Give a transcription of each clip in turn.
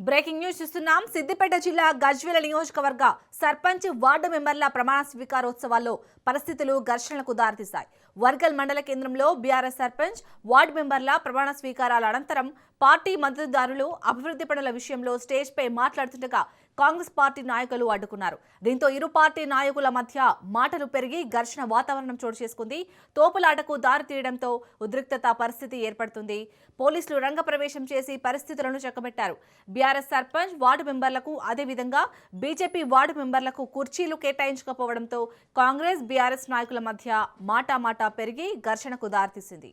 Breaking news చూస్తున్నాం. సిద్దిపేట జిల్లా గజ్వేల్ నియోజకవర్గ సర్పంచ్ వార్డు మెంబర్ల ప్రమాణ స్వీకారోత్సవాల్లో పరిస్థితులు ఘర్షణలకు దారితీశాయి. వర్గల్ మండల కేంద్రంలో బీఆర్ఎస్ సర్పంచ్ వార్డు మెంబర్ల ప్రమాణ స్వీకారాల అనంతరం పార్టీ మద్దతుదారులు అభివృద్ధి పనుల విషయంలో స్టేజ్ పై మాట్లాడుతుండగా కాంగ్రెస్ పార్టీ నాయకులు అడ్డుకున్నారు. దీంతో ఇరు పార్టీ నాయకుల మధ్య మాటలు పెరిగి ఘర్షణ వాతావరణం చోటు చేసుకుంది. తోపులాటకు దారితీయడంతో ఉద్రిక్తత పరిస్థితి ఏర్పడుతుంది. పోలీసులు రంగప్రవేశం చేసి పరిస్థితులను చక్కబెట్టారు. బీఆర్ఎస్ సర్పంచ్ వార్డు మెంబర్లకు అదేవిధంగా బీజేపీ వార్డు మెంబర్లకు కుర్చీలు కేటాయించకపోవడంతో కాంగ్రెస్ బీఆర్ఎస్ నాయకుల మధ్య మాటామాట పెరిగి ఘర్షణకు దారితీసింది.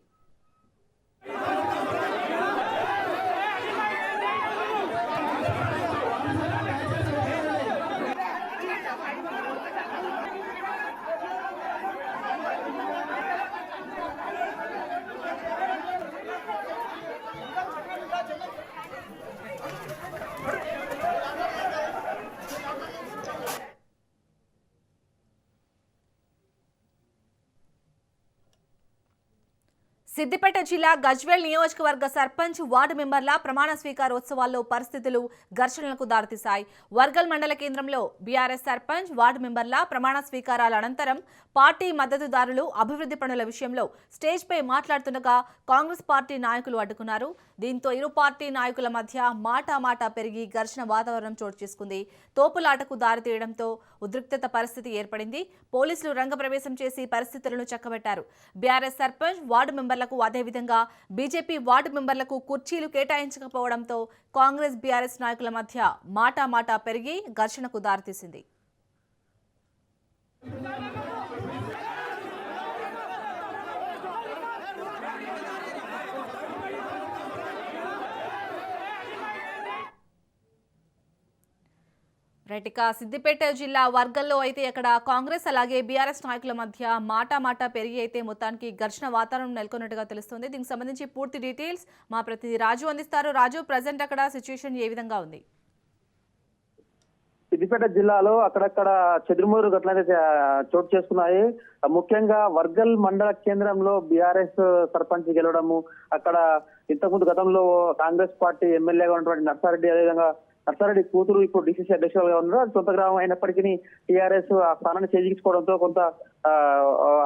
సిద్దిపేట జిల్లా గజ్వేల్ నియోజకవర్గ సర్పంచ్ వార్డు మెంబర్ల ప్రమాణ స్వీకారోత్సవాల్లో పరిస్థితులు ఘర్షణలకు దారితీశాయి. వర్గల్ మండల కేంద్రంలో బీఆర్ఎస్ సర్పంచ్ వార్డు మెంబర్ల ప్రమాణ స్వీకారాల అనంతరం పార్టీ మద్దతుదారులు అభివృద్ధి పనుల విషయంలో స్టేజ్ పై మాట్లాడుతుండగా కాంగ్రెస్ పార్టీ నాయకులు అడ్డుకున్నారు. దీంతో ఇరు పార్టీ నాయకుల మధ్య మాటామాట పెరిగి ఘర్షణ వాతావరణం చోటు చేసుకుంది. తోపులాటకు దారితీయడంతో ఉద్రిక్తత పరిస్థితి ఏర్పడింది. పోలీసులు రంగప్రవేశం చేసి పరిస్థితులను చక్కబెట్టారు. బీఆర్ఎస్ సర్పంచ్ వార్డు మెంబర్లకు అదేవిధంగా బీజేపీ వార్డు మెంబర్లకు కుర్చీలు కేటాయించకపోవడంతో కాంగ్రెస్ బీఆర్ఎస్ నాయకుల మధ్య మాటామాట పెరిగి ఘర్షణకు దారితీసింది. సిద్దిపేట జిల్లా వర్గల్లో అయితే ఇక్కడ కాంగ్రెస్ అలాగే బీఆర్ఎస్ నాయకుల మధ్య మాటామాట పెరిగి అయితే మొత్తానికి ఘర్షణ వాతావరణం నెలకొన్నట్టుగా తెలుస్తుంది. దీనికి సంబంధించి పూర్తి డీటెయిల్స్ మా ప్రతినిధి రాజు అందిస్తారు. రాజు, ప్రజెంట్ అక్కడ సిచ్యువేషన్ ఏ విధంగా ఉంది? సిద్దిపేట జిల్లాలో అక్కడక్కడ చెదురుమూరు ఘటనలు చోటు చేసుకున్నాయి. ముఖ్యంగా వర్గల్ మండల కేంద్రంలో బీఆర్ఎస్ సర్పంచ్ గెలవడము, అక్కడ ఇంతకుముందు గతంలో కాంగ్రెస్ పార్టీ ఎమ్మెల్యేగా ఉన్నటువంటి నర్సారెడ్డి, అదేవిధంగా నర్సారెడ్డి కూతురు ఇప్పుడు డిసిసి అధ్యక్షులుగా ఉన్నారు. అది సొంత గ్రామం అయినప్పటికీ టీఆర్ఎస్ ఆ స్థానాన్ని చేజించుకోవడంతో కొంత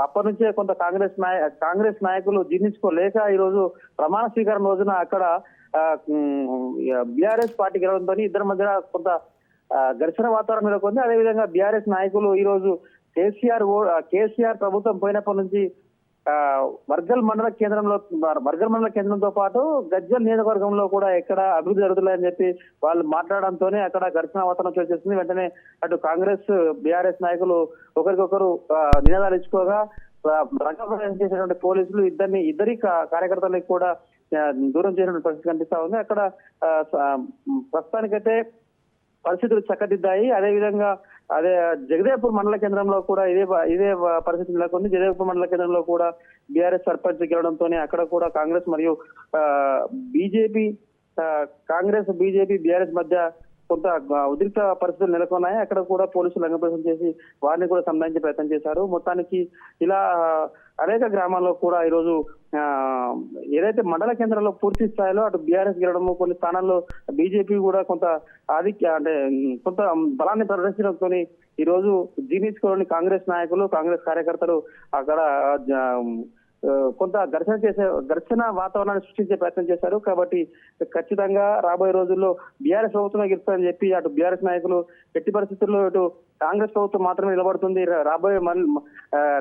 అప్పటి నుంచే కొంత కాంగ్రెస్ నాయకులు జీర్ణించుకోలేక ఈ రోజు ప్రమాణ స్వీకారం రోజున అక్కడ బీఆర్ఎస్ పార్టీ గెలవడంతో ఇద్దరి మధ్య కొంత ఘర్షణ వాతావరణం నెలకొంది. అదేవిధంగా బీఆర్ఎస్ నాయకులు ఈ రోజు కేసీఆర్ ప్రభుత్వం పోయినప్పటి నుంచి వర్గల్ మండల కేంద్రంతో పాటు గజ్వేల్ నియోజకవర్గంలో కూడా ఎక్కడ అభివృద్ధి జరుగుతుందని చెప్పి వాళ్ళు మాట్లాడడంతోనే అక్కడ ఘర్షణ వాతావరణం చోటు చేస్తుంది. వెంటనే అటు కాంగ్రెస్ బీఆర్ఎస్ నాయకులు ఒకరికొకరు నినాదాలు ఇచ్చుకోగా రంగప్రవేశం చేసినటువంటి పోలీసులు ఇద్దరి కార్యకర్తలకు కూడా దూరం చేసినటువంటి పరిస్థితి కనిపిస్తా ఉంది. అక్కడ ప్రస్తుతానికైతే పరిస్థితులు చక్కదిద్దాయి. అదేవిధంగా జగదేవ్పూర్ మండల కేంద్రంలో కూడా ఇదే పరిస్థితి నెలకొంది. జగదేవ్పూర్ మండల కేంద్రంలో కూడా బీఆర్ఎస్ సర్పంచ్ గెలవడంతోనే అక్కడ కూడా కాంగ్రెస్ మరియు బీజేపీ బీఆర్ఎస్ మధ్య కొంత ఉద్రిక్త పరిస్థితులు నెలకొన్నాయి. అక్కడ కూడా పోలీసులు రంగప్రవేశం చేసి వారిని కూడా సంధానించే ప్రయత్నం చేశారు. మొత్తానికి ఇలా అనేక గ్రామాల్లో కూడా ఈరోజు ఏదైతే మండల కేంద్రంలో పూర్తి స్థాయిలో అటు బీఆర్ఎస్ గెలవడము, కొన్ని స్థానాల్లో బీజేపీ కూడా కొంత కొంత బలాన్ని ప్రదర్శించడంతో ఈ రోజు జీర్ణించుకోవాలని కాంగ్రెస్ నాయకులు, కాంగ్రెస్ కార్యకర్తలు అక్కడ కొంత ఘర్షణ వాతావరణాన్ని సృష్టించే ప్రయత్నం చేశారు. కాబట్టి ఖచ్చితంగా రాబోయే రోజుల్లో బీఆర్ఎస్ ప్రభుత్వమే గెలుస్తుందని చెప్పి అటు బీఆర్ఎస్ నాయకులు ఎట్టి పరిస్థితుల్లో ఇటు కాంగ్రెస్ ప్రభుత్వం మాత్రమే నిలబడుతుంది, రాబోయే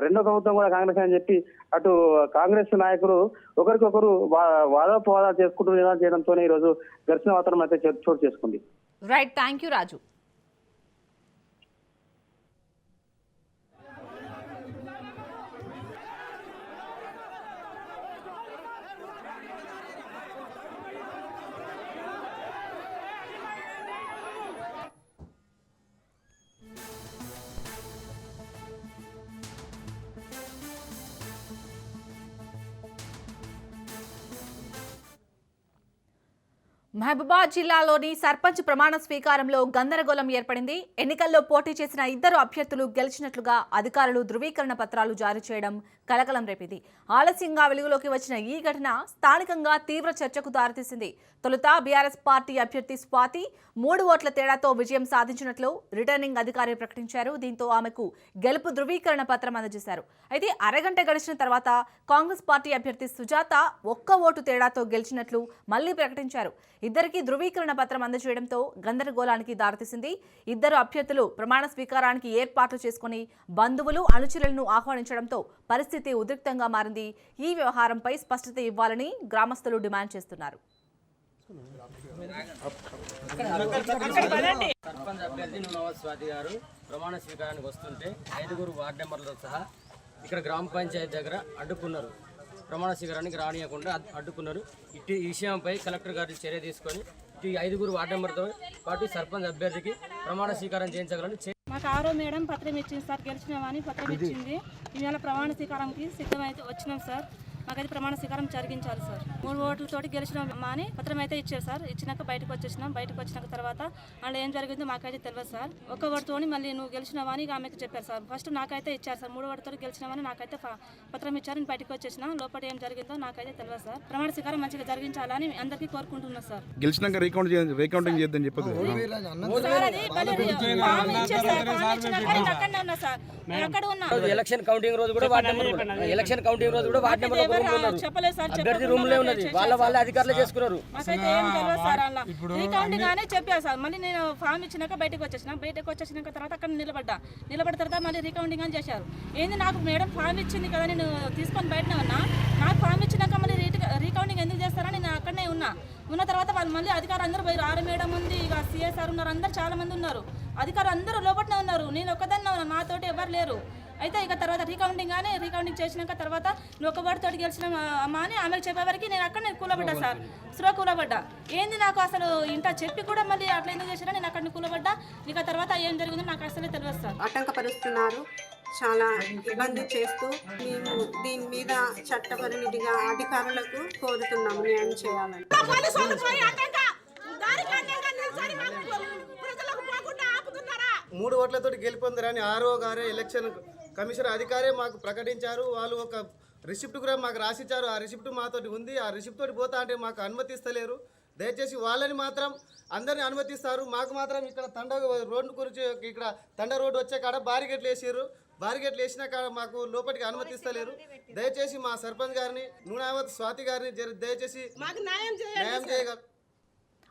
రెండో ప్రభుత్వం కూడా కాంగ్రెస్ అని చెప్పి అటు కాంగ్రెస్ నాయకులు ఒకరికొకరు వాదోపవాదాలు చేసుకుంటూ నిదానం చేయడంతోనే ఈ రోజు ఘర్షణ వాతావరణం అయితే చోటు చేసుకుంది. రైట్, థ్యాంక్ యూ రాజు. మహబూబాబాద్ జిల్లాలోని సర్పంచ్ ప్రమాణ స్వీకారంలో గందరగోళం ఏర్పడింది. ఎన్నికల్లో పోటీ చేసిన ఇద్దరు అభ్యర్థులు గెలిచినట్లుగా అధికారులు ధృవీకరణ పత్రాలు జారీ చేయడం కలకలం రేపింది. ఆలస్యంగా వెలుగులోకి వచ్చిన ఈ ఘటన స్థానికంగా తీవ్ర చర్చకు దారితీసింది. తొలుత బీఆర్ఎస్ పార్టీ అభ్యర్థి స్వాతి 3 ఓట్ల తేడాతో విజయం సాధించినట్లు రిటర్నింగ్ అధికారి ప్రకటించారు. దీంతో ఆమెకు గెలుపు ధృవీకరణ పత్రం అందజేశారు. అయితే అరగంట గడిచిన తర్వాత కాంగ్రెస్ పార్టీ అభ్యర్థి సుజాత 1 ఓటు తేడాతో గెలిచినట్లు మళ్లీ ప్రకటించారు. ఇద్దరికి ధృవీకరణ పత్రం అందజేయడంతో గందరగోళానికి దారితీసింది. ఇద్దరు అభ్యర్థులు ప్రమాణ స్వీకారానికి ఏర్పాట్లు చేసుకుని బంధువులు అనుచరులను ఆహ్వానించడంతో పరిస్థితి ఉద్రిక్తంగా మారింది. ఈ వ్యవహారంపై స్పష్టత ఇవ్వాలని గ్రామస్తులు డిమాండ్ చేస్తున్నారు. సర్పంచ్ అభ్యర్థి నూనవాజ్ స్వాతి గారు ప్రమాణ స్వీకారానికి వస్తుంటే 5 వార్డు మెంబర్లతో సహా ఇక్కడ గ్రామ పంచాయతీ దగ్గర అడ్డుకున్నారు. ప్రమాణ స్వీకారానికి రానియకుండా అడ్డుకున్నారు. ఇటు ఈ విషయంపై కలెక్టర్ గారి చర్య తీసుకొని ఇటు 5 వార్డు మెంబర్తో పాటు సర్పంచ్ అభ్యర్థికి ప్రమాణ స్వీకారం చేయించగలని మాకు ఆరో మేడం పత్రం ఇచ్చింది సార్. గెలిచినామని పత్రం ఇచ్చింది. ఇవాళ ప్రమాణ స్వీకారంకి సిద్ధమైతే వచ్చినాం సార్. మాకైతే ప్రమాణ స్వీకారం జరిగించాలి సార్. 3 ఓట్లతోటి గెలిచినామా అని పత్రం అయితే ఇచ్చారు సార్. ఇచ్చినాక బయటకు వచ్చేసినాం. బయటకు వచ్చినాక తర్వాత అందులో ఏం జరిగిందో మాకైతే తెలియదు సార్. 1 ఓటుతోని మళ్ళీ నువ్వు గెలిచినావా అని ఆమెకు చెప్పారు సార్. ఫస్ట్ నాకైతే ఇచ్చారు సార్. 3 ఓటుతో గెలిచినామని నాకైతే పత్రం ఇచ్చారు. నేను బయటకు వచ్చేసిన. లోపల ఏం జరిగిందో నాకైతే తెలియదు సార్. ప్రమాణ స్వీకారం మంచిగా జరిగించాలని అందరికీ కోరుకుంటున్నా సార్. గెలిచినాక రీకౌంటింగ్ చేద్దని చెప్పదు. ఎలక్షన్ కౌంటింగ్ రోజు కూడా వార్డు నెంబర్ చెప్పలేదు సార్. అభ్యర్థి రూమ్ లో ఉన్నది. వాళ్ళ అధికారులు చేసుకున్నారు. మాకైతే ఏం తెలియదు సార్. అలా రీకౌంటింగ్ గానే చెప్పారు సార్. మళ్ళీ నేను ఫామ్ ఇచ్చినాక బయటకు వచ్చేసినాక తర్వాత అక్కడ నిలబడ్డ తర్వాత మళ్ళీ రీకౌంటింగ్ అని చేశారు. ఏంది నాకు మేడం ఫామ్ ఇచ్చింది కదా, నేను తీసుకొని బయటనే ఉన్నా. నాకు ఫామ్ ఇచ్చినాక మళ్ళీ రీకౌంటింగ్ ఎందుకు చేస్తారని నేను అక్కడనే ఉన్న తర్వాత వాళ్ళు మళ్ళీ అధికారులు అందరూ పోయి ఆరు మేడం ఉంది, ఇక సిఎస్ఆర్ ఉన్నారు, అందరు చాలా మంది ఉన్నారు. అధికారులు అందరూ లోపలనే ఉన్నారు. నేను ఒక్కదాన్నే ఉన్నా, నాతోటి ఎవరు లేరు. అయితే ఇక తర్వాత రీకౌంటింగ్ చేసినాక తర్వాత నువ్వు 1 ఓటుతో గెలిచిన అమ్మా అని ఆమెకు చెప్పేవరకు నేను అక్కడ కూలబడ్డా సార్. కూలబడ్డా. ఏంది నాకు అసలు ఇంట చెప్పి కూడా మళ్ళీ అట్లా ఎందుకు చేసినా నేను అక్కడ కూలబడ్డా. ఇక తర్వాత ఏం జరిగిందో నాకు అసలే తెలియదు సార్. ఆటంకపరుస్తున్నారు, చాలా ఇబ్బంది చేస్తూ మేము దీని మీద చట్టపరిమితిగా అధికారులకు కోరుతున్నాము న్యాయం చేయాలని. 3 ఓట్లతో గెలుపొందరని ఆర్ఓ గారే ఎలక్షన్ కమిషనర్ అధికారే మాకు ప్రకటించారు. వాళ్ళు ఒక రిసిప్ట్ కూడా మాకు రాసిచ్చారు. ఆ రిసిప్ట్ మాతోటి ఉంది. ఆ రిసిప్ట్ తోటి పోతా అంటే మాకు అనుమతిస్తలేరు. దయచేసి వాళ్ళని మాత్రం అందరిని అనుమతిస్తారు. మాకు మాత్రం ఇక్కడ తండ రోడ్డు గురించి ఇక్కడ తండ రోడ్డు వచ్చే కాడ బారిగేట్లు వేసారు. బారిగేట్లు వేసిన కాడ మాకు లోపలికి అనుమతిస్తలేరు. దయచేసి మా సర్పంచ్ గారిని నూనవాజ్ స్వాతి గారిని దయచేసి న్యాయం చేయగలరు.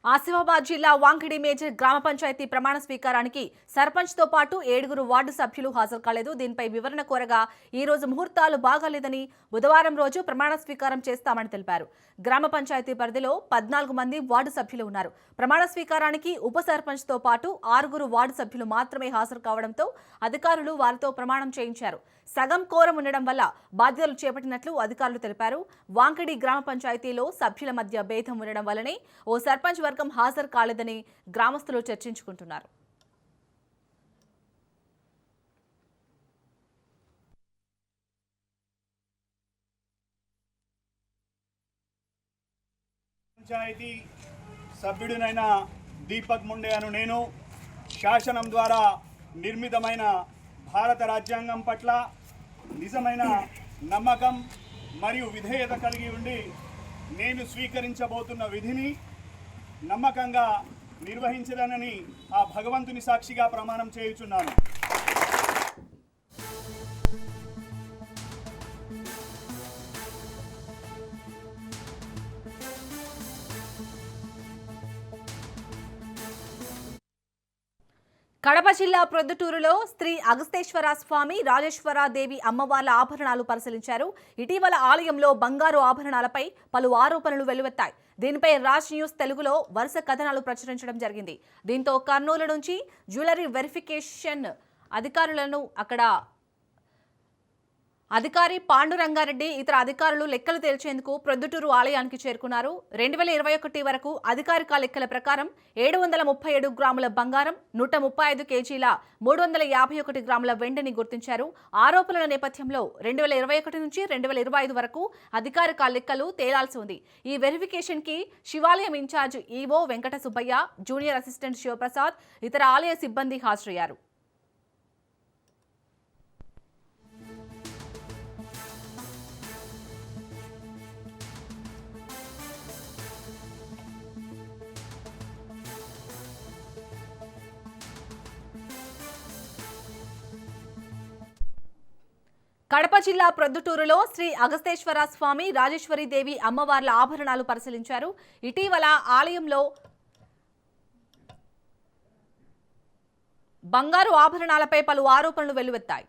ఆసిఫాబాద్ జిల్లా వాంకిడి మేజర్ గ్రామ పంచాయతీ ప్రమాణ స్వీకారానికి సర్పంచ్తో పాటు 7 వార్డు సభ్యులు హాజరు కాలేదు. దీనిపై వివరణ కోరగా ఈ రోజు ముహూర్తాలు బాగాలేదని బుధవారం రోజు ప్రమాణ స్వీకారం చేస్తామని తెలిపారు. గ్రామ పంచాయతీ పరిధిలో 14 మంది వార్డు సభ్యులు ఉన్నారు. ప్రమాణ స్వీకారానికి ఉప సర్పంచ్తో పాటు 6 వార్డు సభ్యులు మాత్రమే హాజరు కావడంతో అధికారులు వారితో ప్రమాణం చేయించారు. సగం కోరం ఉండడం వల్ల బాధ్యతలు చేపట్టినట్లు అధికారులు తెలిపారు. వాంకిడి గ్రామ పంచాయతీలో సభ్యుల మధ్య భేదం ఉండడం వల్లనే ఓ సర్పంచ్ వర్గం హాజరు కాలేదని గ్రామస్తులు చర్చించుకుంటున్నారు. పంచాయతీ సభ్యుడినైన దీపక్ ముండే అను నేను శాసనం ద్వారా నిర్మితమైన భారత రాజ్యాంగం పట్ల నిజమైన నమ్మకం మరియు విధేయత కలిగి ఉండి నేను స్వీకరించబోతున్న విధిని నమ్మకంగా నిర్వహించదనని ఆ భగవంతుని సాక్షిగా ప్రమాణం చేయుచున్నాను. కడప జిల్లా ప్రొద్దుటూరులో శ్రీ అగస్తేశ్వర స్వామి రాజేశ్వర దేవి అమ్మవార్ల ఆభరణాలు పరిశీలించారు. ఇటీవల ఆలయంలో బంగారు ఆభరణాలపై పలు ఆరోపణలు వెల్లువెత్తాయి. దీనిపై రాజ్ న్యూస్ తెలుగులో వరుస కథనాలు ప్రచురించడం జరిగింది. దీంతో కర్నూలు నుంచి జ్యువెలరీ వెరిఫికేషన్ అధికారులను అక్కడ అధికారి పాండురంగారెడ్డి ఇతర అధికారులు లెక్కలు తేల్చేందుకు ప్రొద్దుటూరు ఆలయానికి చేరుకున్నారు. 2021 వరకు అధికారిక లెక్కల ప్రకారం 737 గ్రాముల బంగారం, 135 కేజీల 351 గ్రాముల వెండిని గుర్తించారు. ఆరోపణల నేపథ్యంలో 2021 నుంచి 2025 వరకు అధికారిక లెక్కలు తేలాల్సి ఉంది. ఈ వెరిఫికేషన్ కి శివాలయం in charge EO Venkata Subbaiah, junior assistant Shivaprasad, ఇతర ఆలయ సిబ్బంది హాజరయ్యారు. కడప జిల్లా ప్రొద్దుటూరులో శ్రీ అగస్తేశ్వర స్వామి, రాజేశ్వరి దేవి అమ్మవార్ల ఆభరణాలు పరిశీలించారు. ఇటీవల ఆలయంలో బంగారు ఆభరణాలపై పలు ఆరోపణలు వెల్లువెత్తాయి.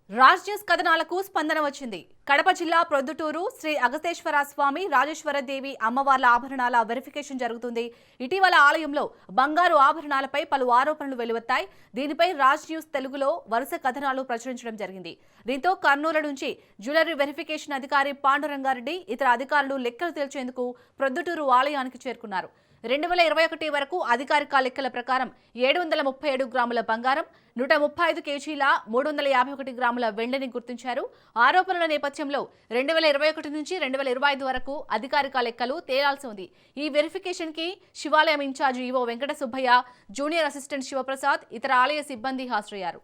రాజ్ న్యూస్ కథనాలకు స్పందన వచ్చింది. కడప జిల్లా ప్రొద్దుటూరు శ్రీ అగస్తేశ్వర స్వామి, రాజేశ్వర దేవి అమ్మవార్ల ఆభరణాల వెరిఫికేషన్ జరుగుతుంది. ఇటీవల ఆలయంలో బంగారు ఆభరణాలపై పలు ఆరోపణలు వెలువెత్తాయి. దీనిపై రాజ్ న్యూస్ తెలుగులో వరుస కథనాలు ప్రచురించడం జరిగింది. దీంతో కర్నూలు నుంచి జ్యువెలరీ వెరిఫికేషన్ అధికారి పాండురంగారెడ్డి ఇతర అధికారులు లెక్కలు తేల్చేందుకు ప్రొద్దుటూరు ఆలయానికి చేరుకున్నారు. 2021 వరకు అధికారిక లెక్కల ప్రకారం 737 గ్రాముల బంగారం, 135 కేజీల 351 గ్రాముల వెండిని గుర్తించారు. ఆరోపణల నేపథ్యంలో 2021 నుంచి 2025 వరకు అధికారిక లెక్కలు తేలాల్సి ఉంది. ఈ వెరిఫికేషన్ కి శివాలయం in charge EO Venkata Subbaiah, junior assistant Shivaprasad, ఇతర ఆలయ సిబ్బంది హాజరయ్యారు.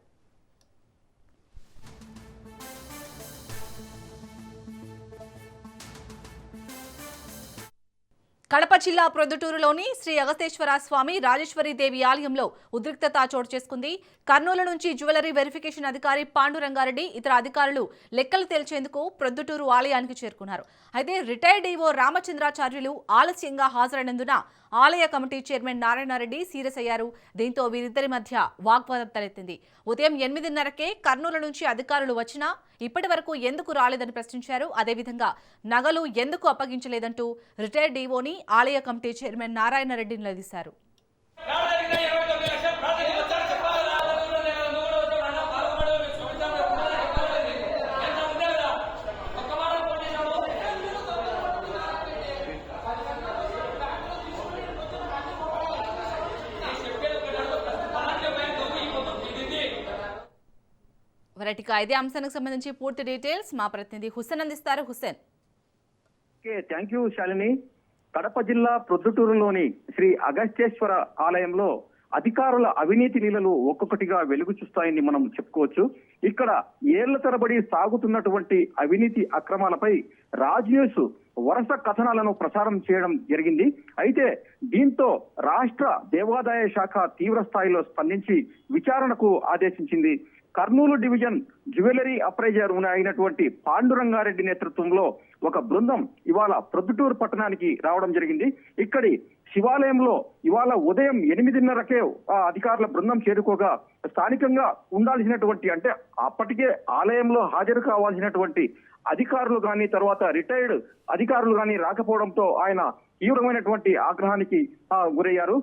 కడప జిల్లా ప్రొద్దుటూరులోని శ్రీ అగస్తేశ్వర స్వామి, రాజేశ్వరి దేవి ఆలయంలో ఉద్రిక్తత చోటు చేసుకుంది. కర్నూలు నుంచి జ్యువెలరీ వెరిఫికేషన్ అధికారి పాండురంగారెడ్డి ఇతర అధికారులు లెక్కలు తేల్చేందుకు ప్రొద్దుటూరు ఆలయానికి చేరుకున్నారు. అయితే రిటైర్డ్ ఈవో రామచంద్రాచార్యులు ఆలస్యంగా హాజరైనందున ఆలయ కమిటీ చైర్మన్ నారాయణరెడ్డి సీరియస్ అయ్యారు. దీంతో వీరిద్దరి మధ్య వాగ్వాదం తలెత్తింది. ఉదయం 8:30కే కర్నూలు నుంచి అధికారులు వచ్చినా ఇప్పటి వరకు ఎందుకు రాలేదని ప్రశ్నించారు. అదేవిధంగా నగలు ఎందుకు అప్పగించలేదంటూ రిటైర్డ్ ఈవోని ఆలయ కమిటీ చైర్మన్ నారాయణరెడ్డి నిలదీశారు. రైట్గా ఇదే అంశానికి సంబంధించి పూర్తి డీటెయిల్స్ మా ప్రతినిధి హుస్సేన్ అందిస్తారు. హుస్సేన్. Thank you Shalini. కడప జిల్లా ప్రొద్దుటూరులోని శ్రీ అగస్తేశ్వర ఆలయంలో అధికారుల అవినీతి నీళ్లు ఒక్కొక్కటిగా వెలుగు చూస్తాయని మనం చెప్పుకోవచ్చు. ఇక్కడ ఏళ్ల తరబడి సాగుతున్నటువంటి అవినీతి అక్రమాలపై రాజ్ న్యూస్ వరుస కథనాలను ప్రసారం చేయడం జరిగింది. అయితే దీంతో రాష్ట్ర దేవాదాయ శాఖ తీవ్ర స్థాయిలో స్పందించి విచారణకు ఆదేశించింది. కర్నూలు డివిజన్ జ్యువెలరీ అప్రైజర్ అయినటువంటి పాండురంగారెడ్డి నేతృత్వంలో ఒక బృందం ఇవాళ ప్రొద్దుటూరు పట్టణానికి రావడం జరిగింది. ఇక్కడి శివాలయంలో ఇవాళ ఉదయం 8:30కే అధికారుల బృందం చేరుకోగా స్థానికంగా ఉండాల్సినటువంటి అంటే అప్పటికే ఆలయంలో హాజరు కావాల్సినటువంటి అధికారులు కానీ తర్వాత రిటైర్డ్ అధికారులు కానీ రాకపోవడంతో ఆయన తీవ్రమైనటువంటి ఆగ్రహానికి గురయ్యారు.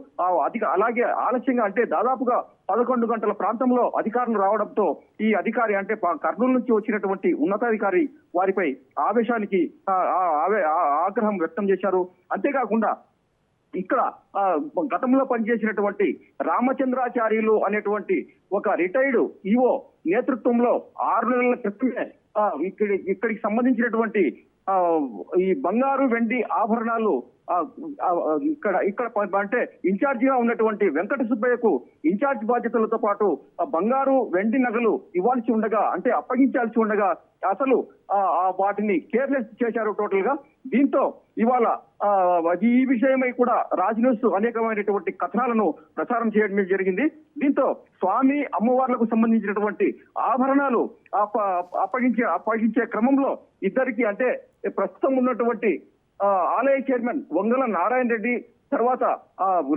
అలాగే ఆలస్యంగా అంటే దాదాపుగా 11 గంటల ప్రాంతంలో అధికారులు రావడంతో ఈ అధికారి అంటే కర్నూలు నుంచి వచ్చినటువంటి ఉన్నతాధికారి వారిపై ఆవేశానికి ఆగ్రహం వ్యక్తం చేశారు. అంతేకాకుండా ఇక్కడ గతంలో పనిచేసినటువంటి రామచంద్రాచార్యులు అనేటువంటి ఒక రిటైర్డ్ ఈవో నేతృత్వంలో 6 నెలల క్రితమే ఇక్కడికి సంబంధించినటువంటి ఈ బంగారు వెండి ఆభరణాలు ఇక్కడ అంటే ఇన్ఛార్జిగా ఉన్నటువంటి వెంకట సుబ్బయ్యకు ఇన్ఛార్జ్ బాధ్యతలతో పాటు బంగారు వెండి నగలు ఇవ్వాల్సి ఉండగా అంటే అప్పగించాల్సి ఉండగా అసలు వాటిని కేర్లెస్ చేశారు టోటల్ గా. దీంతో ఇవాళ ఈ విషయమై కూడా రాజ్ న్యూస్ అనేకమైనటువంటి కథనాలను ప్రసారం చేయడం జరిగింది. దీంతో స్వామి అమ్మవార్లకు సంబంధించినటువంటి ఆభరణాలు అప్పగించే క్రమంలో ఇద్దరికి అంటే ప్రస్తుతం ఉన్నటువంటి ఆలయ చైర్మన్ వంగల నారాయణ రెడ్డి తర్వాత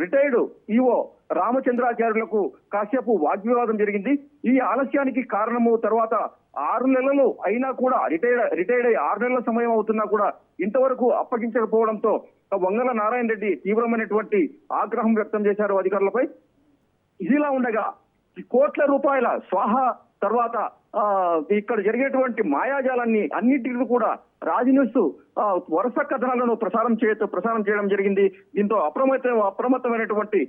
రిటైర్డ్ ఈఓ రామచంద్రాచార్యులకు కాసేపు వాగ్వివాదం జరిగింది. ఈ ఆలస్యానికి కారణము తర్వాత 6 నెలలు అయినా కూడా రిటైర్డ్ అయ్యి 6 నెలల సమయం అవుతున్నా కూడా ఇంతవరకు అప్పగించకపోవడంతో వంగల నారాయణ రెడ్డి తీవ్రమైనటువంటి ఆగ్రహం వ్యక్తం చేశారు అధికారులపై. ఇదిలా ఉండగా కోట్ల రూపాయల స్వాహా తర్వాత ఇక్కడ జరిగేటువంటి మాయాజాలాన్ని అన్నిటిని కూడా రాజ్ న్యూస్ వరుస కథనాలను ప్రసారం చేయడం జరిగింది. దీంతో అప్రమత్తమైనటువంటి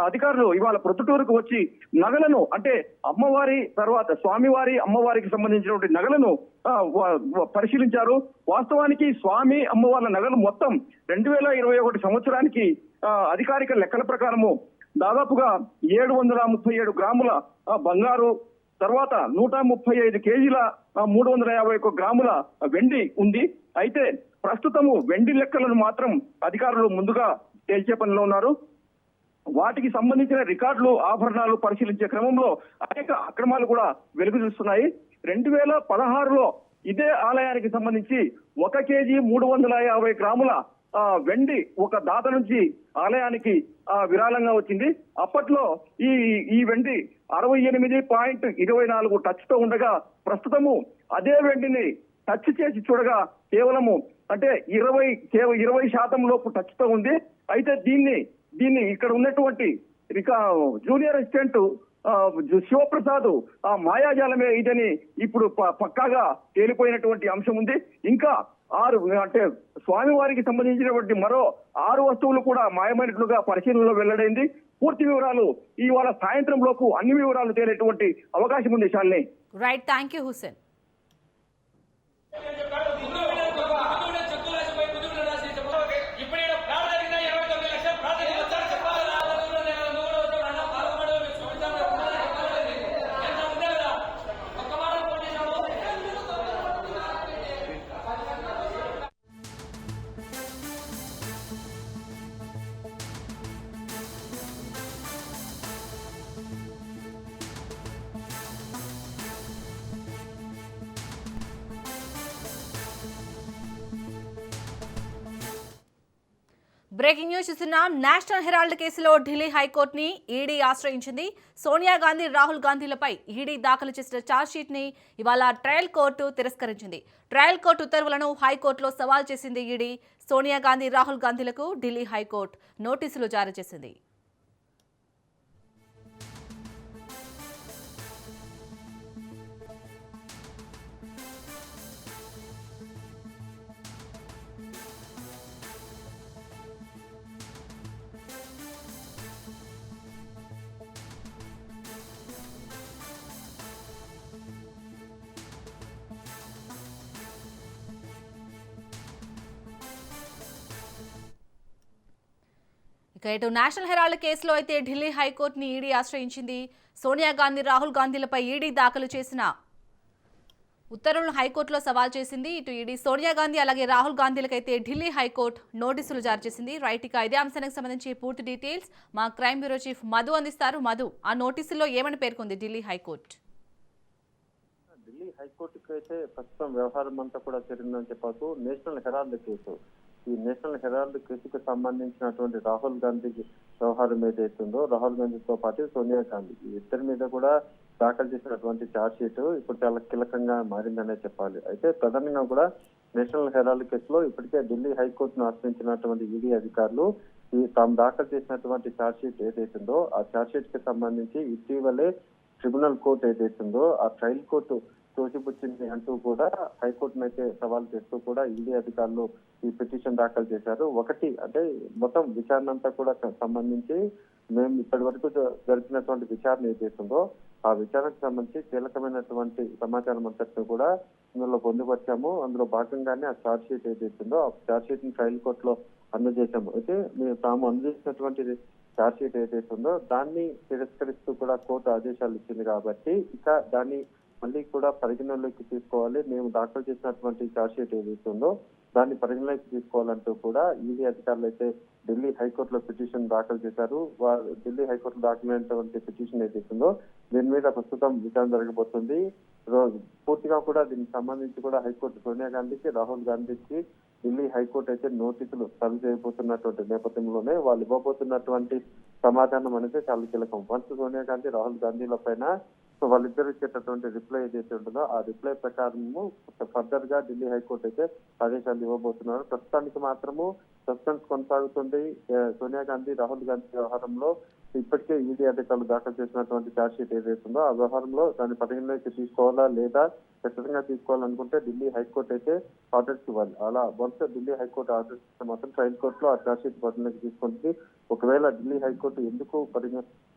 అధికారులు ఇవాళ ప్రొద్దుటూరుకు వచ్చి నగలను అంటే అమ్మవారి తర్వాత స్వామివారి అమ్మవారికి సంబంధించినటువంటి నగలను పరిశీలించారు. వాస్తవానికి స్వామి అమ్మవార్ల నగలు మొత్తం 2021 సంవత్సరానికి అధికారిక లెక్కల ప్రకారము దాదాపుగా 737 గ్రాముల బంగారు తర్వాత 135 కేజీల 351 గ్రాముల వెండి ఉంది. అయితే ప్రస్తుతము వెండి లెక్కలను మాత్రం అధికారులు ముందుగా తేల్చే పనిలో ఉన్నారు. వాటికి సంబంధించిన రికార్డులు ఆభరణాలు పరిశీలించే క్రమంలో అనేక అక్రమాలు కూడా వెలుగు చూస్తున్నాయి. 2016లో ఇదే ఆలయానికి సంబంధించి 1 కేజీ 350 గ్రాముల వెండి ఒక దాత నుంచి ఆలయానికి విరాళంగా వచ్చింది. అప్పట్లో ఈ వెండి 68.24 టచ్ తో ఉండగా ప్రస్తుతము అదే వెండిని టచ్ చేసి చూడగా కేవలము అంటే 20% లోపు టచ్ తో ఉంది. అయితే దీన్ని ఇక్కడ ఉన్నటువంటి జూనియర్ అసిస్టెంట్ శివప్రసాద్ మాయాజాలమే ఇదని ఇప్పుడు పక్కాగా తేలిపోయినటువంటి అంశం ఉంది. ఇంకా 6 అంటే స్వామివారికి సంబంధించినటువంటి మరో 6 వస్తువులు కూడా మాయమైనట్లుగా పరిశీలనలో వెల్లడైంది. పూర్తి వివరాలు ఇవాళ సాయంత్రం లోపు అన్ని వివరాలు తేలేటువంటి అవకాశం ఉంది. Shalini. Right, thank you Hussain. Breaking news చూస్తున్నాం. నేషనల్ హెరాల్డ్ కేసులో ఢిల్లీ హైకోర్టుని ఈడీ ఆశ్రయించింది. సోనియా గాంధీ, రాహుల్ గాంధీలపై ఈడీ దాఖలు చేసిన ఛార్జ్షీట్ ని ఇవాళ ట్రయల్ కోర్టు తిరస్కరించింది. ట్రయల్ కోర్టు ఉత్తర్వులను హైకోర్టులో సవాల్ చేసింది ఈడీ. సోనియా గాంధీ, రాహుల్ గాంధీలకు ఢిల్లీ హైకోర్టు నోటీసులు జారీ చేసింది. ఇటు నేషనల్ హెరాల్డ్ కేసులో అయితే ఢిల్లీ హైకోర్టుని ఈడీ ఆశ్రయించింది. సోనియా గాంధీ, రాహుల్ గాంధీలపై ఈడీ దాఖలు చేసిన ఉత్తర్వులను హైకోర్టులో సవాల్ చేసింది. ఇటు ఈడీ సోనియా గాంధీ అలాగే రాహుల్ గాంధీలకైతే ఢిల్లీ హైకోర్టు నోటీసులు జారీ చేసింది. రైట్, ఇక ఇదే అంశానికి సంబంధించి పూర్తి డీటెయిల్స్ మా క్రైమ్ బ్యూరో చీఫ్ మధు అందిస్తారు. మధు, ఆ నోటీసుల్లో ఏమని పేర్కొంది ఢిల్లీ హైకోర్టు? ఢిల్లీ హైకోర్టుకి అయితే ప్రస్తుతం వ్యవహారం అంతా కూడా జరిగిందని చెప్పారు. నేషనల్ హెరాల్డ్ కేసు, ఈ నేషనల్ హెరాల్డ్ కేసుకు సంబంధించినటువంటి రాహుల్ గాంధీ వ్యవహారం ఏదైతుందో, రాహుల్ గాంధీతో పాటు సోనియా గాంధీ ఈ ఇద్దరి మీద కూడా దాఖలు చేసినటువంటి ఛార్జ్ షీట్ ఇప్పుడు చాలా కీలకంగా మారిందనే చెప్పాలి. అయితే ప్రధానంగా కూడా నేషనల్ హెరాల్డ్ కేసులో ఇప్పటికే ఢిల్లీ హైకోర్టును ఆశ్రయించినటువంటి ఈడీ అధికారులు తాము దాఖలు చేసినటువంటి ఛార్జ్ షీట్ ఏదైతుందో ఆ ఛార్జ్ షీట్ కి సంబంధించి ఇటీవలే ట్రిబ్యునల్ కోర్టు ఏదైతుందో ఆ ట్రయల్ కోర్టు తోసిపుచ్చింది అంటూ కూడా హైకోర్టును అయితే సవాల్ చేస్తూ కూడా ఈడీ అధికారులు ఈ పిటిషన్ దాఖలు చేశారు. ఒకటి అంటే మొత్తం విచారణ అంతా కూడా సంబంధించి మేము ఇప్పటి వరకు జరిపినటువంటి విచారణ ఏదైతుందో ఆ విచారణకు సంబంధించి కీలకమైనటువంటి సమాచారం అంతటిని కూడా ఇందులో పొందుపరిచాము. అందులో భాగంగానే ఆ ఛార్జ్ షీట్ ఏదైతుందో ఆ ఛార్జ్ షీట్ ని ట్రయల్ కోర్టులో అందజేశాము. అయితే తాము అందజేసినటువంటి ఛార్జ్ షీట్ ఏదైతే ఉందో దాన్ని తిరస్కరిస్తూ కూడా కోర్టు ఆదేశాలు ఇచ్చింది కాబట్టి ఇక దాన్ని మళ్ళీ కూడా పరిగణలోకి తీసుకోవాలి. మేము దాఖలు చేసినటువంటి ఛార్జ్ షీట్ ఏదైతే ఉందో దాన్ని పరిగణలోకి తీసుకోవాలంటూ కూడా ఈడీ అధికారులు అయితే ఢిల్లీ హైకోర్టులో పిటిషన్ దాఖలు చేశారు. ఢిల్లీ హైకోర్టులో దాఖలైనటువంటి పిటిషన్ ఏదైతే ఉందో దీని మీద ప్రస్తుతం విచారణ జరగబోతుంది. పూర్తిగా కూడా దీనికి సంబంధించి కూడా హైకోర్టు సోనియా గాంధీకి, రాహుల్ గాంధీకి ఢిల్లీ హైకోర్టు అయితే నోటీసులు సర్వ్ చేయబోతున్నటువంటి నేపథ్యంలోనే వాళ్ళు ఇవ్వబోతున్నటువంటి సమాధానం అనేది చాలా కీలకం. వన్స్ సోనియా గాంధీ, రాహుల్ గాంధీల పైన వాళ్ళిద్దరు ఇచ్చేటటువంటి రిప్లై ఏదైతే ఉంటుందో ఆ రిప్లై ప్రకారము ఫర్దర్ గా ఢిల్లీ హైకోర్టు అయితే ఆదేశాలు ఇవ్వబోతున్నారు. ప్రస్తుతానికి మాత్రము సస్పెన్స్ కొనసాగుతుంది. సోనియా గాంధీ, రాహుల్ గాంధీ వ్యవహారంలో ఇప్పటికే ఈడీ అధికారులు దాఖలు చేసినటువంటి ఛార్జ్ షీట్ ఏదైతుందో ఆ వ్యవహారంలో దాన్ని పరిగణలోకి తీసుకోవాలా లేదా ఖచ్చితంగా తీసుకోవాలనుకుంటే ఢిల్లీ హైకోర్టు అయితే ఆర్డర్స్ ఇవ్వాలి. అలా వన్స్ ఢిల్లీ హైకోర్టు ఆర్డర్స్ ఇస్తే మాత్రం ట్రయల్ కోర్టులో ఆ ఛార్జ్ షీట్ పరిగణలోకి తీసుకుంటుంది. ఒకవేళ ఢిల్లీ హైకోర్టు ఎందుకు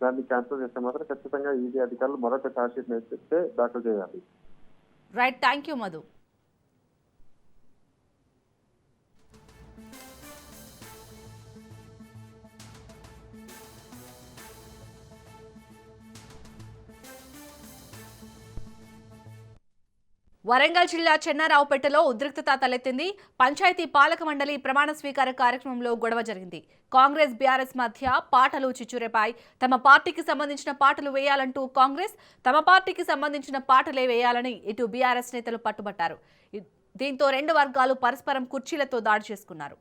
దాన్ని క్యాన్సిల్ చేస్తే మాత్రం ఖచ్చితంగా ఈడీ అధికారులు మరొక ఛార్జ్ షీట్ అయితే దాఖలు చేయాలి. Right, thank you Madhu. Warangal జిల్లా చెన్నారావుపేటలో ఉద్రిక్తత తలెత్తింది. పంచాయతీ పాలక మండలి ప్రమాణ స్వీకార కార్యక్రమంలో గొడవ జరిగింది. కాంగ్రెస్ బీఆర్ఎస్ మధ్య పాటలు చిచ్చురేపాయి. తమ పార్టీకి సంబంధించిన పాటలు వేయాలంటూ కాంగ్రెస్, తమ పార్టీకి సంబంధించిన పాటలే వేయాలని ఇటు బీఆర్ఎస్ నేతలు పట్టుబట్టారు. దీంతో రెండు వర్గాలు పరస్పరం కుర్చీలతో దాడి చేసుకున్నారు.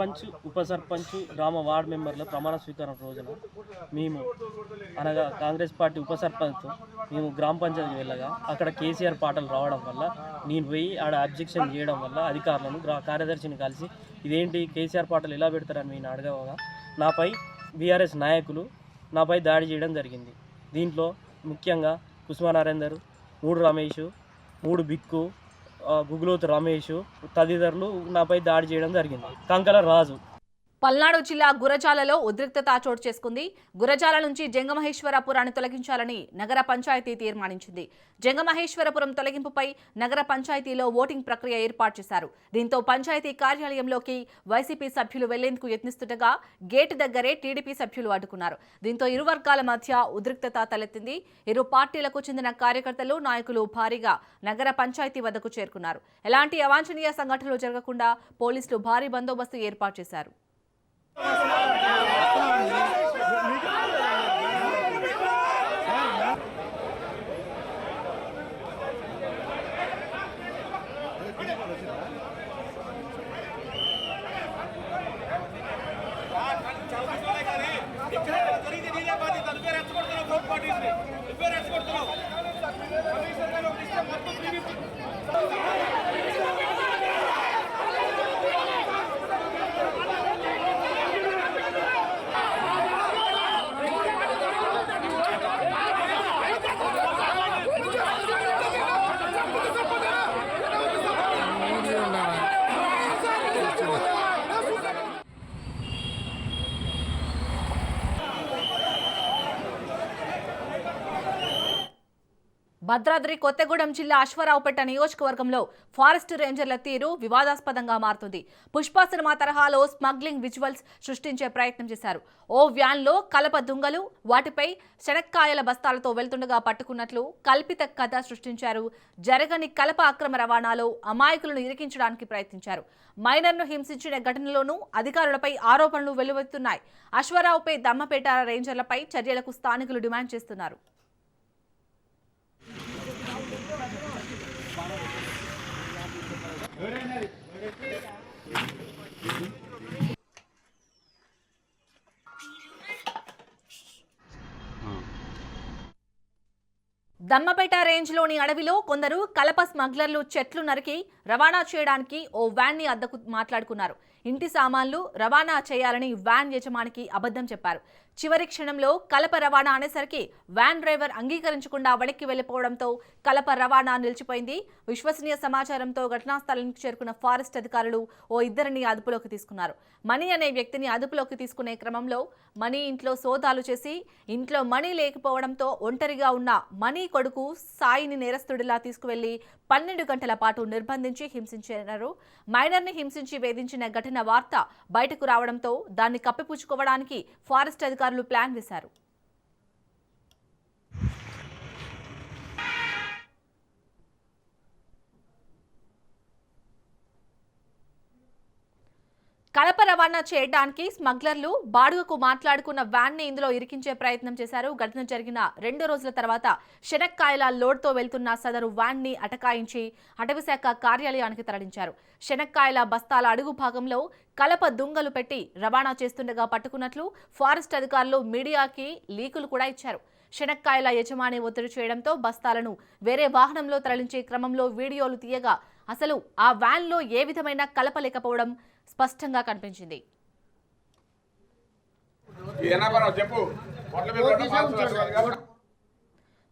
సర్పంచ్, ఉప సర్పంచ్, గ్రామ వార్డు మెంబర్ల ప్రమాణ స్వీకారం రోజున మేము అనగా కాంగ్రెస్ పార్టీ ఉప సర్పంచ్తో మేము గ్రామ పంచాయతీకి వెళ్ళగా అక్కడ కేసీఆర్ పాటలు రావడం వల్ల నేను పోయి ఆడ అబ్జెక్షన్ చేయడం వల్ల అధికారులను కార్యదర్శిని కలిసి ఇదేంటి కేసీఆర్ పాటలు ఎలా పెడతారని నేను అడగగా నాపై బీఆర్ఎస్ నాయకులు నాపై దాడి చేయడం జరిగింది. దీంట్లో ముఖ్యంగా కుసుమ నరేందర్, మూడు రమేష్, మూడు బిక్కు, గుగులోతు రమేష్ తదితరులు నాపై దాడి చేయడం జరిగింది. కంకల రాజు. పల్నాడు జిల్లా గురజాలలో ఉద్రిక్తత చోటు చేసుకుంది. గురజాల నుంచి జంగమహేశ్వరపురాన్ని తొలగించాలని నగర పంచాయతీ తీర్మానించింది. జంగమహేశ్వరపురం తొలగింపుపై నగర పంచాయతీలో ఓటింగ్ ప్రక్రియ ఏర్పాటు చేశారు. దీంతో పంచాయతీ కార్యాలయంలోకి వైసీపీ సభ్యులు వెళ్లేందుకు యత్నిస్తుండగా గేటు దగ్గరే టీడీపీ సభ్యులు అడ్డుకున్నారు. దీంతో ఇరు వర్గాల మధ్య ఉద్రిక్తత తలెత్తింది. ఇరు పార్టీలకు చెందిన కార్యకర్తలు, నాయకులు భారీగా నగర పంచాయతీ వద్దకు చేరుకున్నారు. ఎలాంటి అవాంఛనీయ సంఘటనలు జరగకుండా పోలీసులు భారీ బందోబస్తు ఏర్పాటు చేశారు. భద్రాద్రి కొత్తగూడెం జిల్లా అశ్వారావుపేట నియోజకవర్గంలో ఫారెస్ట్ రేంజర్ల తీరు వివాదాస్పదంగా మారుతుంది. పుష్ప సినిమా తరహాలో స్మగ్లింగ్ విజువల్స్ సృష్టించే ప్రయత్నం చేశారు. ఓ వ్యాన్లో కలప దుంగలు, వాటిపై శనక్కాయల బస్తాలతో వెళ్తుండగా పట్టుకున్నట్లు కల్పిత కథ సృష్టించారు. జరగని కలప అక్రమ రవాణాలో అమాయకులను ఇరికించడానికి ప్రయత్నించారు. మైనర్ను హింసించిన ఘటనలోనూ అధికారులపై ఆరోపణలు వెల్లువెత్తున్నాయి. అశ్వారావుపై దమ్మపేట రేంజర్లపై చర్యలకు స్థానికులు డిమాండ్ చేస్తున్నారు. దమ్మపేట రేంజ్లోని అడవిలో కొందరు కలప స్మగ్లర్లు చెట్లు నరికి రవాణా చేయడానికి ఓ వ్యాన్ని అద్దెకు మాట్లాడుకున్నారు. ఇంటి సామాన్లు రవాణా చేయాలని వ్యాన్ యజమానికి అబద్ధం చెప్పారు. చివరి క్షణంలో కలప రవాణా అనేసరికి వ్యాన్ డ్రైవర్ అంగీకరించకుండా వెనక్కి వెళ్లిపోవడంతో కలప రవాణా నిలిచిపోయింది. విశ్వసనీయ సమాచారంతో ఘటనా స్థలానికి చేరుకున్న ఫారెస్ట్ అధికారులు ఓ ఇద్దరిని అదుపులోకి తీసుకున్నారు. మణి అనే వ్యక్తిని అదుపులోకి తీసుకునే క్రమంలో మణి ఇంట్లో సోదాలు చేసి ఇంట్లో మణి లేకపోవడంతో ఒంటరిగా ఉన్న మణి కొడుకు సాయిని నేరస్తుడిలా తీసుకువెళ్లి 12 గంటల పాటు నిర్బంధించి హింసించారు. మైనర్ని హింసించి వేధించిన ఘటన వార్త బయటకు రావడంతో దాన్ని కప్పిపుచ్చుకోవడానికి ఫారెస్ట్ అధికారులు ప్లాన్ వేశారు. కలప రవాణా చేయడానికి స్మగ్లర్లు బాడుగకు మాట్లాడుకున్న వ్యాన్ ని ఇందులో ఇరికించే ప్రయత్నం చేశారు. ఘటన జరిగిన 2 రోజుల తర్వాత శనక్కాయల లోడ్తో వెళ్తున్న సదరు వ్యాన్ ని అటకాయించి అటవీశాఖ కార్యాలయానికి తరలించారు. శనక్కాయల బస్తాల అడుగు భాగంలో కలప దుంగలు పెట్టి రవాణా చేస్తుండగా పట్టుకున్నట్లు ఫారెస్ట్ అధికారులు మీడియాకి లీకులు కూడా ఇచ్చారు. శనక్కాయల యజమాని ఒత్తిడి చేయడంతో బస్తాలను వేరే వాహనంలో తరలించే క్రమంలో వీడియోలు తీయగా అసలు ఆ వ్యాన్లో ఏ విధమైన కలప లేకపోవడం స్పష్టంగా కనిపించింది.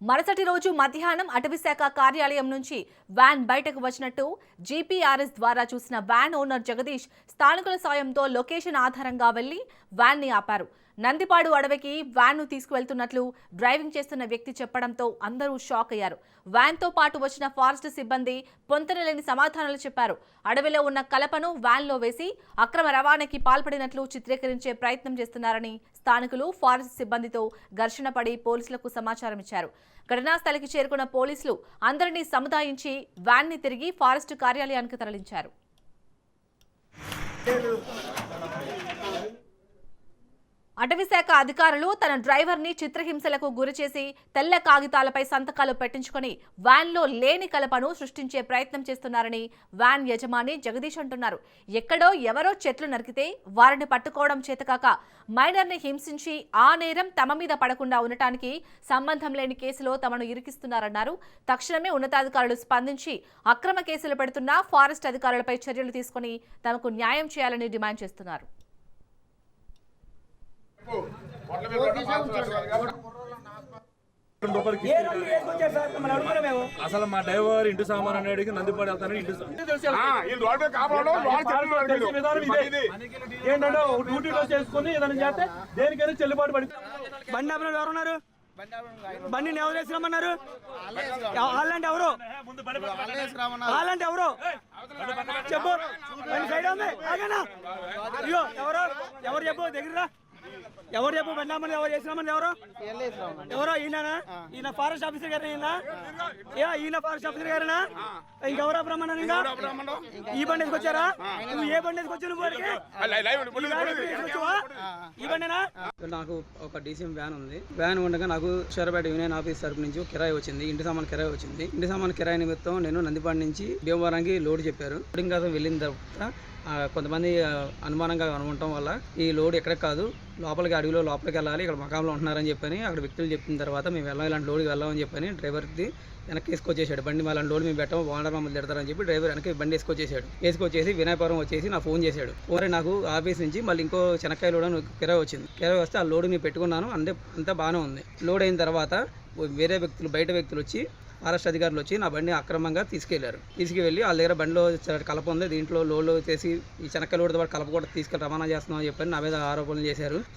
మరుసటి రోజు మధ్యాహ్నం అటవీశాఖ కార్యాలయం నుంచి వ్యాన్ బయటకు వచ్చినట్టు జీపీఆర్ఎస్ ద్వారా చూసిన వ్యాన్ ఓనర్ జగదీష్ స్థానికుల సాయంతో లొకేషన్ ఆధారంగా వెళ్లి వ్యాన్ ని ఆపారు. నందిపాడు అడవికి వ్యాన్ ను తీసుకువెళ్తున్నట్లు డ్రైవింగ్ చేస్తున్న వ్యక్తి చెప్పడంతో అందరూ షాక్ అయ్యారు. వ్యాన్ తో పాటు వచ్చిన ఫారెస్ట్ సిబ్బంది పొంతనలేని సమాధానాలు చెప్పారు. అడవిలో ఉన్న కలపను వ్యాన్ లో వేసి అక్రమ రవాణాకి పాల్పడినట్లు చిత్రీకరించే ప్రయత్నం చేస్తున్నారని స్థానికులు ఫారెస్ట్ సిబ్బందితో ఘర్షణ పడి పోలీసులకు సమాచారం ఇచ్చారు. ఘటనా స్థలికి చేరుకున్న పోలీసులు అందరినీ సముదాయించి వ్యాన్ ని తిరిగి ఫారెస్ట్ కార్యాలయానికి తరలించారు. అటవీశాఖ అధికారులు తన డ్రైవర్ని చిత్రహింసలకు గురిచేసి తెల్ల కాగితాలపై సంతకాలు పెట్టించుకుని వ్యాన్లో లేని కలపను సృష్టించే ప్రయత్నం చేస్తున్నారని వ్యాన్ యజమాని జగదీష్ అంటున్నారు. ఎక్కడో ఎవరో చెట్లు నరికితే వారిని పట్టుకోవడం చేతకాక మైనర్ని హింసించి ఆ నేరం తమ మీద పడకుండా ఉండటానికి సంబంధం లేని కేసులో తమను ఇరికిస్తున్నారన్నారు. తక్షణమే ఉన్నతాధికారులు స్పందించి అక్రమ కేసులు పెడుతున్న ఫారెస్ట్ అధికారులపై చర్యలు తీసుకుని తమకు న్యాయం చేయాలని డిమాండ్ చేస్తున్నారు. అసలు మా డ్రైవర్ ఇంటి సామాన్ అనేది నందిపాడు వెళ్తానని ఏంటంటే డ్యూటీలో చేసుకుని ఏదైనా చేస్తే దేనికైనా చెల్లుబాటు పడి బండి అప్పుడు ఎవరున్నారు బండిని ఎవరు వేసినామన్నారు వాళ్ళంటే ఎవరు వాళ్ళంటే ఎవరు చెప్పు బండి సైడ్ ఉంది అయ్యో ఎవరు ఎవరు చెప్పు దగ్గర ఎవరు చెప్పు బండి ఎవరు చేసినామని ఎవరో ఈయన ఫారెస్ట్ ఆఫీసర్ గారు ఈయన ఫారెస్ట్ ఆఫీసర్ గారేనా ఇంకెవరో బ్రహ్మణం ఇంకా ఈ బండి వచ్చారా నువ్వు ఏ బండి వచ్చావు ఈ బండినా నాకు ఒక డీసీఎం వ్యాన్ ఉంది. వ్యాన్ ఉండగా నాకు షేర్పేట యూనియన్ ఆఫీస్ తరపు నుంచి కిరాయి వచ్చింది. ఇంటి సామాన్ కిరాయి వచ్చింది. ఇంటి సామాన్ కిరాయి నిమిత్తం నేను నందిపాడు నుంచి భీమవరంకి లోడ్ చెప్పారు. లోడింగ్ కోసం వెళ్ళిన తర్వాత కొంతమంది అనుమానంగా అనుకుంటాం వల్ల ఈ లోడ్ ఎక్కడ కాదు లోపలికి అడవిలో లోపలికి వెళ్ళాలి ఇక్కడ మకాంలో ఉంటున్నారని చెప్పని అక్కడ వ్యక్తులు చెప్పిన తర్వాత మేము వెళ్ళాం ఇలాంటి లోడ్కి వెళ్ళామని చెప్పని డ్రైవర్ది వెనక్కి వేసుకొచ్చేసాడు. బండి మళ్ళీ లోడ్ మేము పెట్టాము ఓనర్ మమ్మల్ని తిడతారని చెప్పి డ్రైవర్ వెనక్కి బండి వేసుకొచ్చేసి వినాయపురం వచ్చేసి నా ఫోన్ చేశాడు. ఓరే నాకు ఆఫీస్ నుంచి మళ్ళీ ఇంకో శనక్కాయ లోడ్ కిరాయి వచ్చింది. కిరాయి వస్తే ఆ లోడ్ నేను పెట్టుకున్నాను అంతా బాగానే ఉంది. లోడ్ అయిన తర్వాత వేరే వ్యక్తులు బయట వ్యక్తులు వచ్చి ఫారెస్ట్ అధికారులు వచ్చి నా బండి అక్రమంగా తీసుకువెళ్ళి వాళ్ళ దగ్గర బండిలో కలప ఉంది దీంట్లో లోడ్లో చేసి ఈ శనక్కాయ లోడ్తో పాటు కలప కూడా తీసుకెళ్ళి రవాణా చేస్తున్నామని చెప్పని నా మీద ఆరోపణలు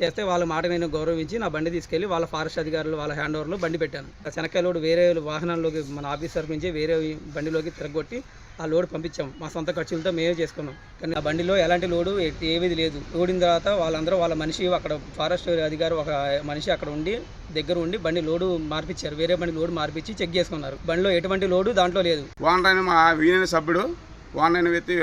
చేస్తే వాళ్ళ మాట నేను గౌరవించి నా బండి తీసుకెళ్లి వాళ్ళ ఫారెస్ట్ అధికారులు వాళ్ళ హ్యాండ్ ఓవర్లో బండి పెట్టాను. ఆ శనక్కాయ లోడ్ వేరే వాహనాల్లోకి మన ఆఫీస్ తరఫు నుంచి వేరే బండిలోకి తిరగొట్టి ఆ లోడ్ పంపించాము. మా సొంత ఖర్చులతో మేమే చేసుకున్నాం. కానీ ఆ బండిలో ఎలాంటి లోడు ఏది లేదు. లోడిన తర్వాత వాళ్ళందరూ వాళ్ళ మనిషి అక్కడ ఫారెస్ట్ అధికారి ఒక మనిషి అక్కడ ఉండి దగ్గర ఉండి బండి లోడు మార్పించారు. వేరే బండి లోడు మార్పించి చెక్ చేసుకున్నారు. బండిలో ఎటువంటి లోడు దాంట్లో లేదు. ఓనర్ మా యూనియన్ సభ్యుడు ఓనర్ వ్యక్తి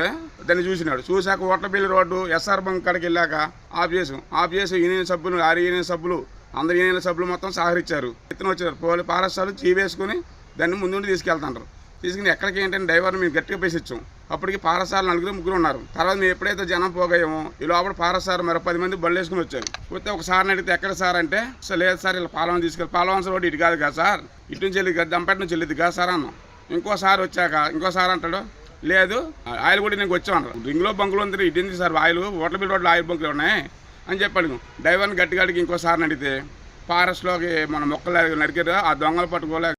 దాన్ని చూసినాడు. చూశాక ఓట్లపల్లి రోడ్డు ఎస్ఆర్ బంక్ కాడికి వెళ్ళాక ఆఫ్ చేసి యూనియన్ సభ్యులు యూనియన్ సభ్యులు అందరు యూనియన్ సభ్యులు మొత్తం సహకరించారు. ఎత్తున వచ్చారు. ఫారెస్ట్ వాళ్ళు చీవేసుకుని దాన్ని ముందుండి తీసుకెళ్తాంటారు. తీసుకుని ఎక్కడికి ఏంటంటే డ్రైవర్ని మేము గట్టిగా పేసిచ్చాం. అప్పటికి పారసాలు 4-3 ఉన్నారు. తర్వాత మేము ఎప్పుడైతే జనం పోగాయేమో ఈ లోపల పారసారు మరి 10 మంది బళ్ళు వేసుకుని వచ్చారు. పోతే ఒకసారి అడిగితే ఎక్కడ సార్ అంటే లేదు సార్ ఇలా పాలవన్ తీసుకెళ్ళి పాలవన్స్ రోడ్డు ఇటు కాదు కదా సార్ ఇటు నుంచి వెళ్ళి దంపేట నుంచి వెళ్ళిద్ది కదా సార్ అన్నాం. ఇంకోసారి వచ్చాక ఇంకోసారి అంటాడు లేదు ఆయిల్ కూడా నేను వచ్చామన్నారు. రింగ్లో బంకులు ఉంది ఇటు సార్ ఆయిల్ ఓట్లపల్లి రోడ్లో ఆయిల్ బంకులు ఉన్నాయి అని చెప్పి అడిగాం. డ్రైవర్ని గట్టిగా అడిగి ఇంకోసారి అడిగితే ఫారెస్ట్లోకి మన మొక్కలు నరికారు, ఆ దొంగలు పట్టుకోలేక